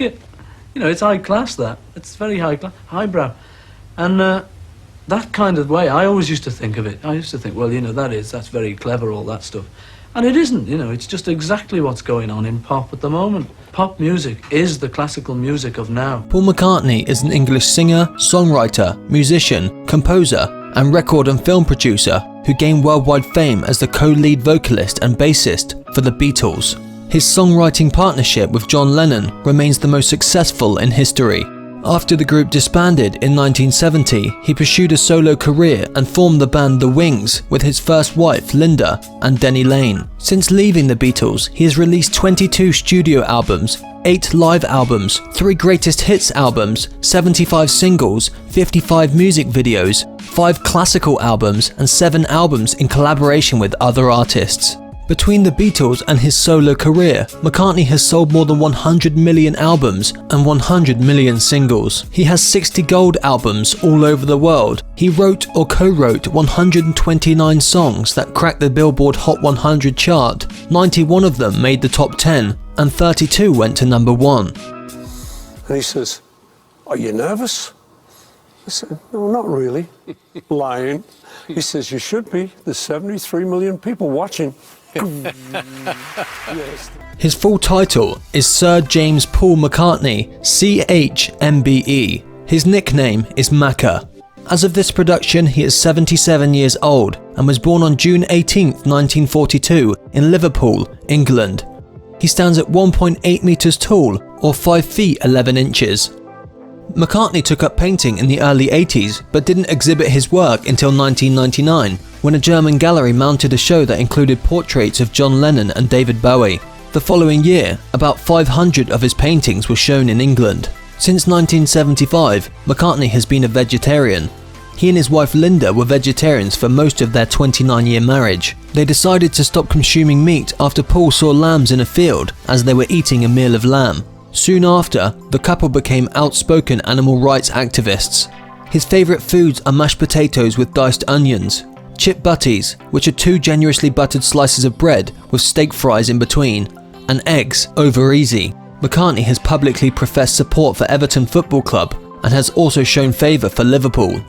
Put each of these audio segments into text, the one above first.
it. You know, it's high class, that. It's very high class, highbrow. And that kind of way, I always used to think of it. I used to think, well, you know, that's very clever, all that stuff. And it isn't, you know, it's just exactly what's going on in pop at the moment. Pop music is the classical music of now. Paul McCartney is an English singer, songwriter, musician, composer, and record and film producer who gained worldwide fame as the co-lead vocalist and bassist for the Beatles. His songwriting partnership with John Lennon remains the most successful in history. After the group disbanded in 1970, he pursued a solo career and formed the band The Wings with his first wife, Linda, and Denny Laine. Since leaving the Beatles, he has released 22 studio albums, 8 live albums, 3 greatest hits albums, 75 singles, 55 music videos, 5 classical albums, and 7 albums in collaboration with other artists. Between the Beatles and his solo career, McCartney has sold more than 100 million albums and 100 million singles. He has 60 gold albums all over the world. He wrote or co-wrote 129 songs that cracked the Billboard Hot 100 chart. 91 of them made the top 10, and 32 went to number 1. And he says, "Are you nervous?" I said, "No, not really." Lying. He says, "You should be. There's 73 million people watching." Yes. His full title is Sir James Paul McCartney, CHMBE. His nickname is Macca. As of this production, he is 77 years old and was born on June 18, 1942 in Liverpool, England. He stands at 1.8 meters tall or 5 feet 11 inches. McCartney took up painting in the early 80s but didn't exhibit his work until 1999 when a German gallery mounted a show that included portraits of John Lennon and David Bowie. The following year, about 500 of his paintings were shown in England. Since 1975, McCartney has been a vegetarian. He and his wife Linda were vegetarians for most of their 29-year marriage. They decided to stop consuming meat after Paul saw lambs in a field as they were eating a meal of lamb. Soon after, the couple became outspoken animal rights activists. His favourite foods are mashed potatoes with diced onions, chip butties, which are 2 generously buttered slices of bread with steak fries in between, and eggs over easy. McCartney has publicly professed support for Everton Football Club and has also shown favour for Liverpool.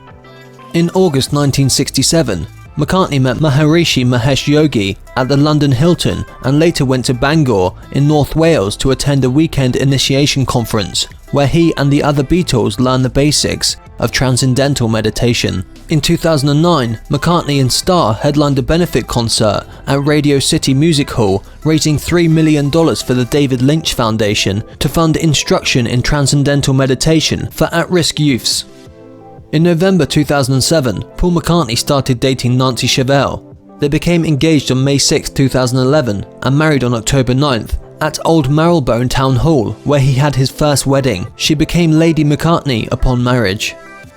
In August 1967, McCartney met Maharishi Mahesh Yogi at the London Hilton and later went to Bangor in North Wales to attend a weekend initiation conference where he and the other Beatles learned the basics of transcendental meditation. In 2009, McCartney and Starr headlined a benefit concert at Radio City Music Hall, raising $3 million for the David Lynch Foundation to fund instruction in transcendental meditation for at-risk youths. In November 2007, Paul McCartney started dating Nancy Chevelle. They became engaged on May 6, 2011 and married on October 9th at Old Marylebone Town Hall, where he had his first wedding. She became Lady McCartney upon marriage.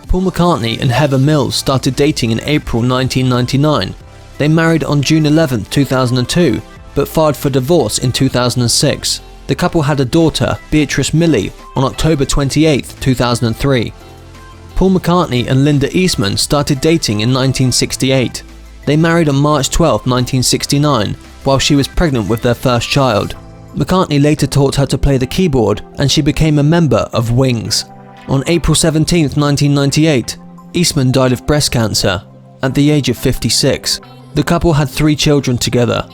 Paul McCartney and Heather Mills started dating in April 1999. They married on June 11, 2002, but filed for divorce in 2006. The couple had a daughter, Beatrice Millie, on October 28, 2003. Paul McCartney and Linda Eastman started dating in 1968. They married on March 12, 1969, while she was pregnant with their first child. McCartney later taught her to play the keyboard and she became a member of Wings. On April 17, 1998, Eastman died of breast cancer at the age of 56. The couple had 3 children together.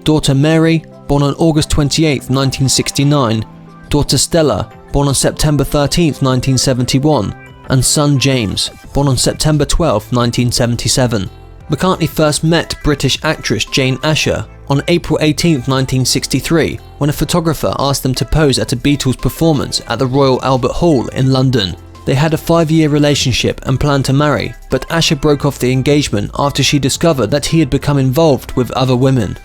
Daughter Mary, born on August 28, 1969, daughter Stella, born on September 13, 1971, and son James, born on September 12, 1977. McCartney first met British actress Jane Asher on April 18, 1963, when a photographer asked them to pose at a Beatles performance at the Royal Albert Hall in London. They had a 5-year relationship and planned to marry, but Asher broke off the engagement after she discovered that he had become involved with other women.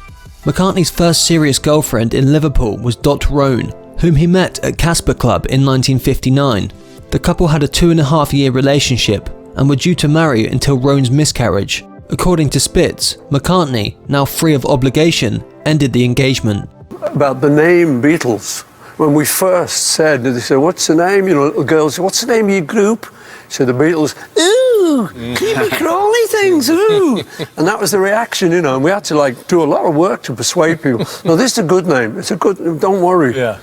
McCartney's first serious girlfriend in Liverpool was Dot Roan, whom he met at Casper Club in 1959. The couple had a 2.5-year relationship and were due to marry until Roan's miscarriage. According to Spitz, McCartney, now free of obligation, ended the engagement. About the name Beatles, when we first said, they said, "What's the name?" You know, little girls said, "What's the name of your group?" So the Beatles, "Ooh, creepy crawly things, ooh." And that was the reaction, you know, and we had to do a lot of work to persuade people. No, this is a good name, it's a good, don't worry. Yeah.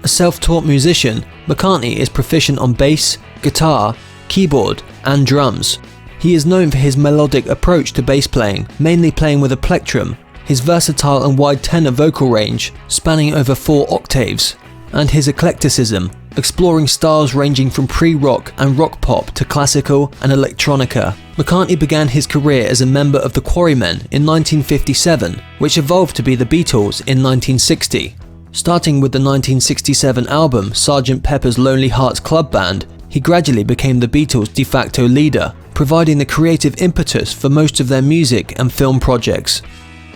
A self-taught musician, McCartney is proficient on bass, guitar, keyboard, and drums. He is known for his melodic approach to bass playing, mainly playing with a plectrum, his versatile and wide tenor vocal range, spanning over 4 octaves, and his eclecticism, exploring styles ranging from pre-rock and rock pop to classical and electronica. McCartney began his career as a member of the Quarrymen in 1957, which evolved to be the Beatles in 1960. Starting with the 1967 album Sgt. Pepper's Lonely Hearts Club Band, he gradually became the Beatles' de facto leader, providing the creative impetus for most of their music and film projects.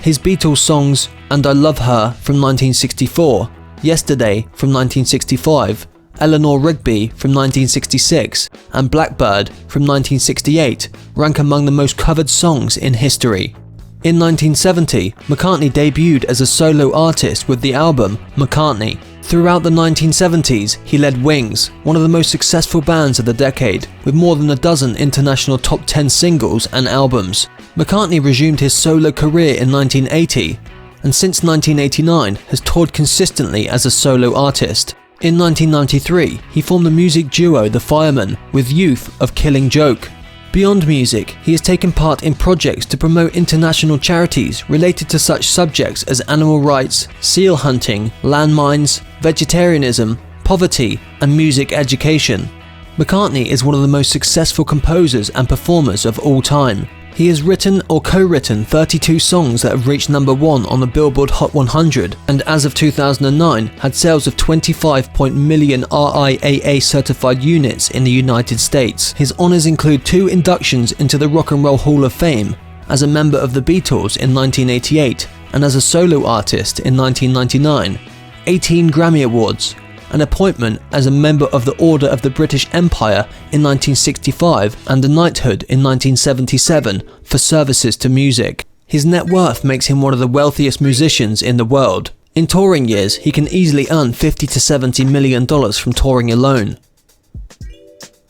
His Beatles songs And I Love Her from 1964, Yesterday from 1965, Eleanor Rigby from 1966, and Blackbird from 1968 rank among the most covered songs in history. In 1970, McCartney debuted as a solo artist with the album McCartney. Throughout the 1970s, he led Wings, one of the most successful bands of the decade, with more than a dozen international top 10 singles and albums. McCartney resumed his solo career in 1980, and since 1989 has toured consistently as a solo artist. In 1993, he formed the music duo The Firemen with Youth of Killing Joke. Beyond music, he has taken part in projects to promote international charities related to such subjects as animal rights, seal hunting, landmines, vegetarianism, poverty, and music education. McCartney is one of the most successful composers and performers of all time. He has written or co-written 32 songs that have reached number 1 on the Billboard Hot 100, and as of 2009 had sales of 25 million RIAA certified units in the United States. His honours include 2 inductions into the Rock and Roll Hall of Fame, as a member of the Beatles in 1988 and as a solo artist in 1999, 18 Grammy Awards, an appointment as a member of the Order of the British Empire in 1965 and a knighthood in 1977 for services to music. His net worth makes him one of the wealthiest musicians in the world. In touring years, he can easily earn $50 to $70 million from touring alone.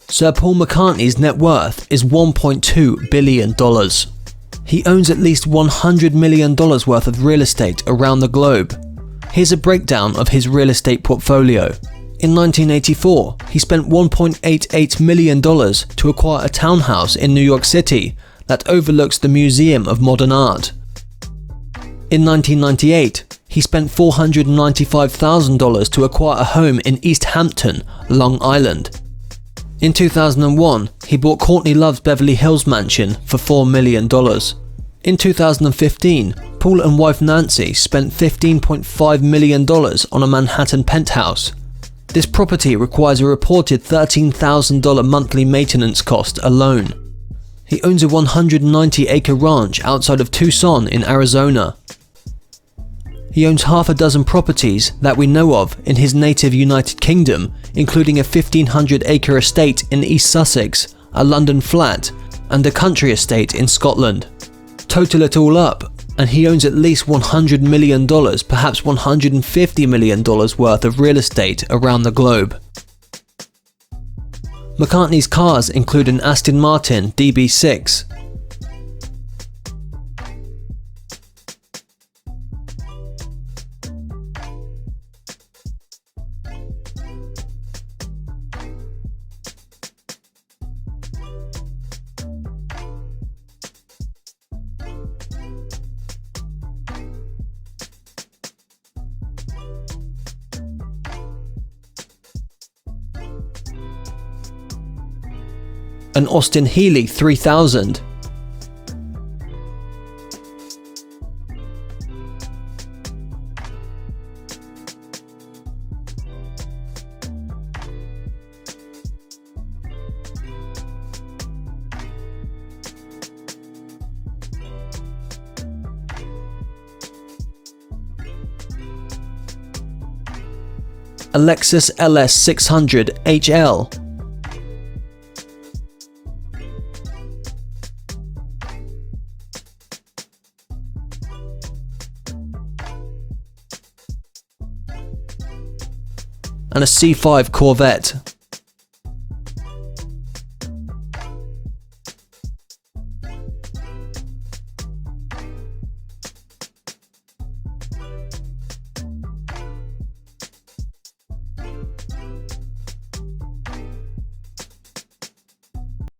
Sir Paul McCartney's net worth is $1.2 billion. He owns at least $100 million worth of real estate around the globe. Here's a breakdown of his real estate portfolio. In 1984, he spent $1.88 million to acquire a townhouse in New York City that overlooks the Museum of Modern Art. In 1998, he spent $495,000 to acquire a home in East Hampton, Long Island. In 2001, he bought Courtney Love's Beverly Hills mansion for $4 million. In 2015, Paul and wife Nancy spent $15.5 million on a Manhattan penthouse. This property requires a reported $13,000 monthly maintenance cost alone. He owns a 190-acre ranch outside of Tucson in Arizona. He owns half a dozen properties that we know of in his native United Kingdom, including a 1,500-acre estate in East Sussex, a London flat, and a country estate in Scotland. Total it all up, and he owns at least $100 million, perhaps $150 million worth of real estate around the globe. McCartney's cars include an Aston Martin DB6, an Austin Healey 3000, a Lexus LS 600 HL, and a C5 Corvette.